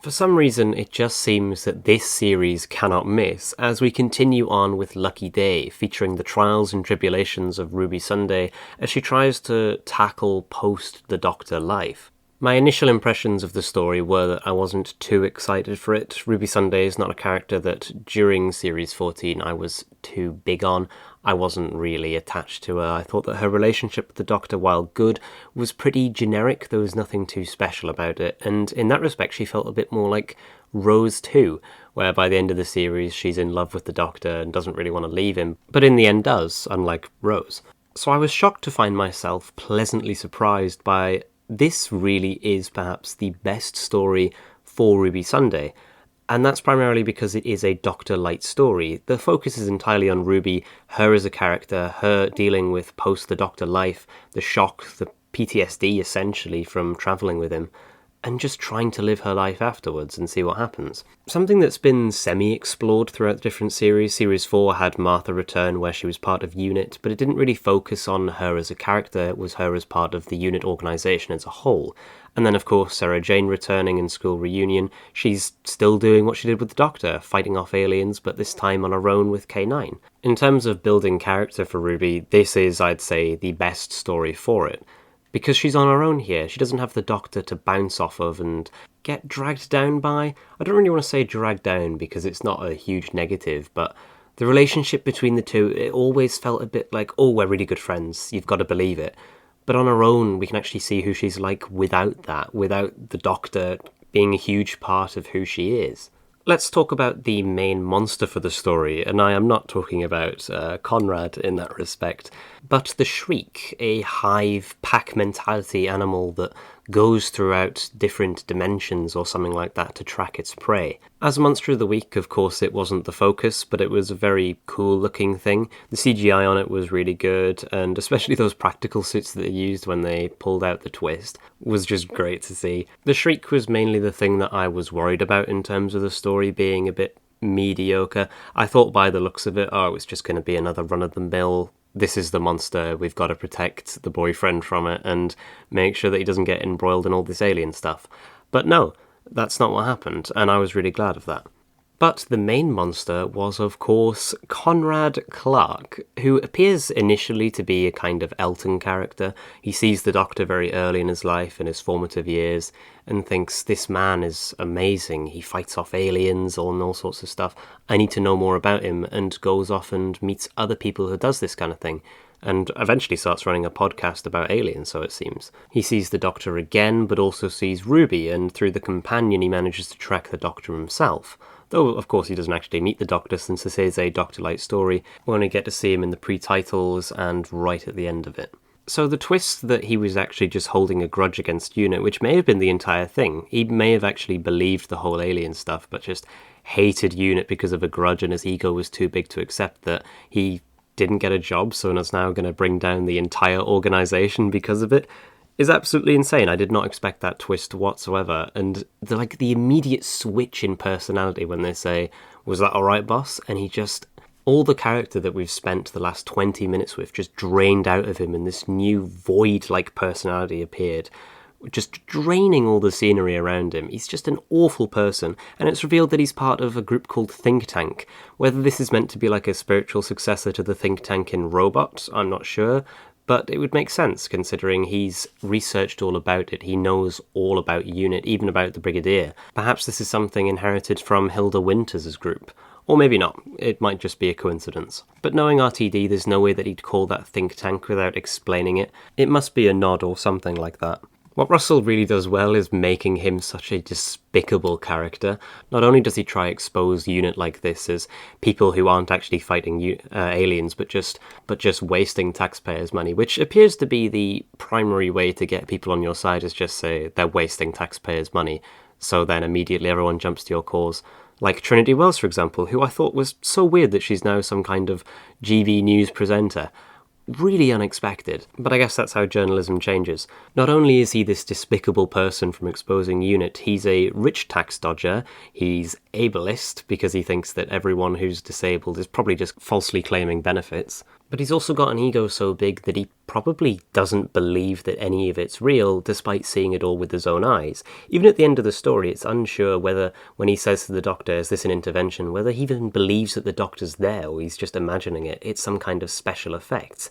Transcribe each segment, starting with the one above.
For some reason, it just seems that this series cannot miss as we continue on with Lucky Day, featuring the trials and tribulations of Ruby Sunday as she tries to tackle post-the Doctor life. My initial impressions of the story were that I wasn't too excited for it. Ruby Sunday is not a character that during Series 14 I was too big on. I wasn't really attached to her. I thought that her relationship with the Doctor, while good, was pretty generic. There was nothing too special about it. And in that respect, she felt a bit more like Rose 2, where by the end of the series she's in love with the Doctor and doesn't really want to leave him, but in the end does, unlike Rose. So I was shocked to find myself pleasantly surprised by this really is perhaps the best story for Ruby Sunday. And that's primarily because it is a Doctor-light story. The focus is entirely on Ruby, her as a character, her dealing with post-the-Doctor life, the shock, the PTSD essentially from travelling with him, and just trying to live her life afterwards and see what happens. Something that's been semi-explored throughout the different series. Series 4 had Martha return where she was part of UNIT, but it didn't really focus on her as a character, it was her as part of the UNIT organisation as a whole. And then, of course, Sarah Jane returning in School Reunion. She's still doing what she did with the Doctor, fighting off aliens, but this time on her own with K9. In terms of building character for Ruby, this is, I'd say, the best story for it. Because she's on her own here. She doesn't have the Doctor to bounce off of and get dragged down by. I don't really want to say dragged down because it's not a huge negative, but the relationship between the two, it always felt a bit like, oh, we're really good friends, you've got to believe it. But on her own, we can actually see who she's like without that, without the Doctor being a huge part of who she is. Let's talk about the main monster for the story, and I am not talking about Conrad in that respect, but the Shriek, a hive pack mentality animal that goes throughout different dimensions or something like that to track its prey. As Monster of the Week, of course, it wasn't the focus, but it was a very cool looking thing. The CGI on it was really good, and especially those practical suits that they used when they pulled out the twist was just great to see. The Shriek was mainly the thing that I was worried about in terms of the story being a bit mediocre. I thought by the looks of it, it was just going to be another run-of-the-mill, this is the monster, we've got to protect the boyfriend from it and make sure that he doesn't get embroiled in all this alien stuff. But no, that's not what happened, and I was really glad of that. But the main monster was, of course, Conrad Clark, who appears initially to be a kind of Elton character. He sees the Doctor very early in his life, in his formative years, and thinks, this man is amazing, he fights off aliens and all sorts of stuff, I need to know more about him, and goes off and meets other people who does this kind of thing, and eventually starts running a podcast about aliens, so it seems. He sees the Doctor again, but also sees Ruby, and through the companion he manages to track the Doctor himself. Though, of course, he doesn't actually meet the Doctor, since this is a Doctor-like story. We only get to see him in the pre-titles and right at the end of it. So the twist that he was actually just holding a grudge against UNIT, which may have been the entire thing. He may have actually believed the whole alien stuff, but just hated UNIT because of a grudge, and his ego was too big to accept that he didn't get a job, so is now going to bring down the entire organisation because of it, is absolutely insane. I did not expect that twist whatsoever. And the immediate switch in personality when they say, was that alright, boss? And he just, all the character that we've spent the last 20 minutes with just drained out of him, and this new void-like personality appeared, just draining all the scenery around him. He's just an awful person, and it's revealed that he's part of a group called Think Tank. Whether this is meant to be like a spiritual successor to the Think Tank in Robot, I'm not sure, but it would make sense considering he's researched all about it. He knows all about UNIT, even about the Brigadier. Perhaps this is something inherited from Hilda Winters' group. Or maybe not, it might just be a coincidence. But knowing RTD, there's no way that he'd call that Think Tank without explaining it. It must be a nod or something like that. What Russell really does well is making him such a despicable character. Not only does he try expose UNIT like this as people who aren't actually fighting aliens, but just wasting taxpayers' money, which appears to be the primary way to get people on your side, is just say they're wasting taxpayers' money. So then immediately everyone jumps to your cause. Like Trinity Wells, for example, who I thought was so weird that she's now some kind of GV news presenter. Really unexpected, but I guess that's how journalism changes. Not only is he this despicable person from exposing UNIT, he's a rich tax dodger, he's ableist because he thinks that everyone who's disabled is probably just falsely claiming benefits. But he's also got an ego so big that he probably doesn't believe that any of it's real, despite seeing it all with his own eyes. Even at the end of the story, it's unsure whether, when he says to the doctor, is this an intervention, whether he even believes that the doctor's there, or he's just imagining it. It's some kind of special effects.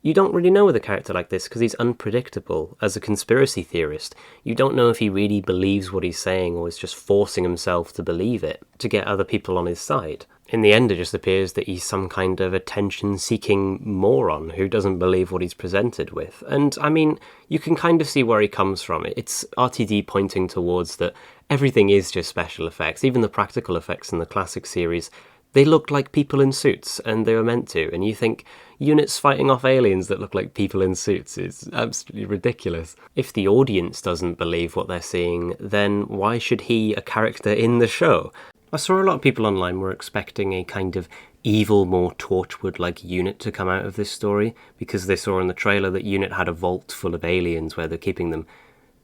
You don't really know with a character like this because he's unpredictable. As a conspiracy theorist, you don't know if he really believes what he's saying or is just forcing himself to believe it to get other people on his side. In the end, it just appears that he's some kind of attention-seeking moron who doesn't believe what he's presented with. And, I mean, you can kind of see where he comes from. It's RTD pointing towards that everything is just special effects. Even the practical effects in the classic series, they looked like people in suits, and they were meant to. And you think units fighting off aliens that look like people in suits is absolutely ridiculous. If the audience doesn't believe what they're seeing, then why should he, a character in the show? I saw a lot of people online were expecting a kind of evil, more Torchwood-like unit to come out of this story, because they saw in the trailer that unit had a vault full of aliens where they're keeping them.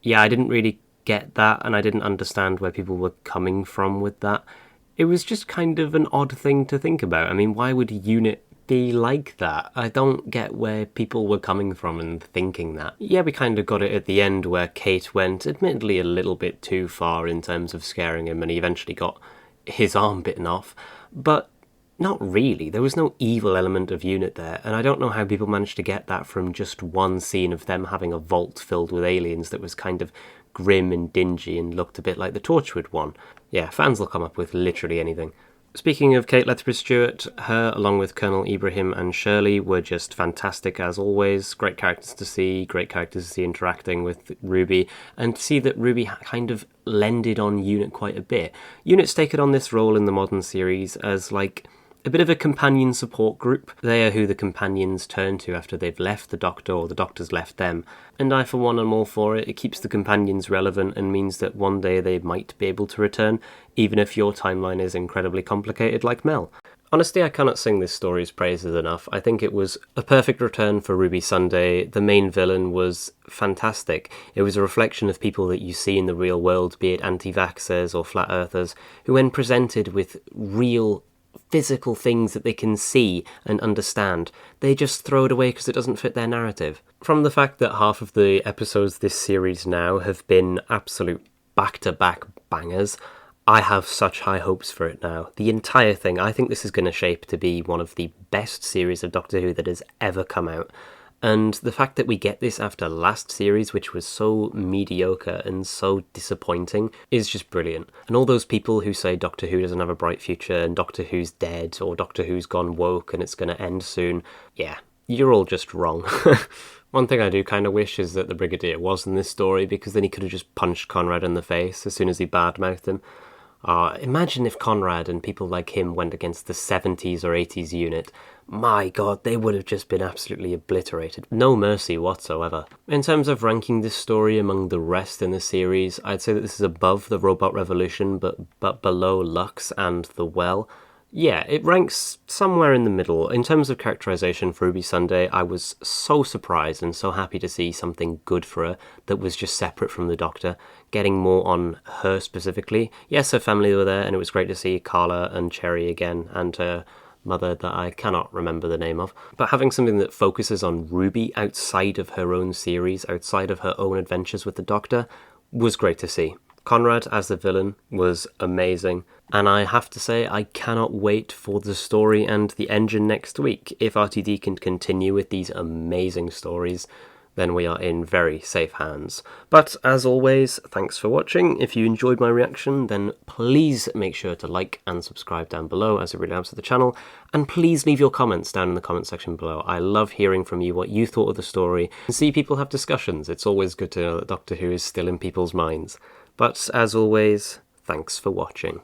Yeah, I didn't really get that, and I didn't understand where people were coming from with that. It was just kind of an odd thing to think about. I mean, why would unit be like that? I don't get where people were coming from and thinking that. Yeah, we kind of got it at the end where Kate went, admittedly, a little bit too far in terms of scaring him, and he eventually got his arm bitten off, but not really. There was no evil element of unit there, and I don't know how people managed to get that from just one scene of them having a vault filled with aliens that was kind of grim and dingy and looked a bit like the Torchwood one. Yeah, fans will come up with literally anything. Speaking of Kate Lethbridge-Stewart, her, along with Colonel Ibrahim and Shirley, were just fantastic as always. Great characters to see interacting with Ruby, and to see that Ruby kind of lended on Unit quite a bit. Unit's taken on this role in the modern series as, like, a bit of a companion support group. They are who the companions turn to after they've left the Doctor or the Doctor's left them. And I, for one, am all for it. It keeps the companions relevant and means that one day they might be able to return, even if your timeline is incredibly complicated like Mel. Honestly, I cannot sing this story's praises enough. I think it was a perfect return for Ruby Sunday. The main villain was fantastic. It was a reflection of people that you see in the real world, be it anti-vaxxers or flat earthers, who when presented with real physical things that they can see and understand, they just throw it away because it doesn't fit their narrative. From the fact that half of the episodes this series now have been absolute back-to-back bangers, I have such high hopes for it now. The entire thing, I think this is going to shape to be one of the best series of Doctor Who that has ever come out. And the fact that we get this after last series, which was so mediocre and so disappointing, is just brilliant. And all those people who say Doctor Who doesn't have a bright future and Doctor Who's dead or Doctor Who's gone woke and it's going to end soon, yeah, you're all just wrong. One thing I do kind of wish is that the Brigadier was in this story, because then he could have just punched Conrad in the face as soon as he badmouthed him. Imagine if Conrad and people like him went against the 70s or 80s unit. My god, they would have just been absolutely obliterated. No mercy whatsoever. In terms of ranking this story among the rest in the series, I'd say that this is above the Robot Revolution, but below Lux and The Well. Yeah, it ranks somewhere in the middle. In terms of characterization for Ruby Sunday, I was so surprised and so happy to see something good for her that was just separate from the Doctor, getting more on her specifically. Yes, her family were there, and it was great to see Carla and Cherry again, and her mother that I cannot remember the name of. But having something that focuses on Ruby outside of her own series, outside of her own adventures with the Doctor, was great to see. Conrad as the villain was amazing, and I have to say I cannot wait for the story and the engine next week. If RTD can continue with these amazing stories, then we are in very safe hands. But as always, thanks for watching. If you enjoyed my reaction, then please make sure to like and subscribe down below, as it really helps with the channel, and please leave your comments down in the comment section below. I love hearing from you what you thought of the story, and see people have discussions. It's always good to know that Doctor Who is still in people's minds. But as always, thanks for watching.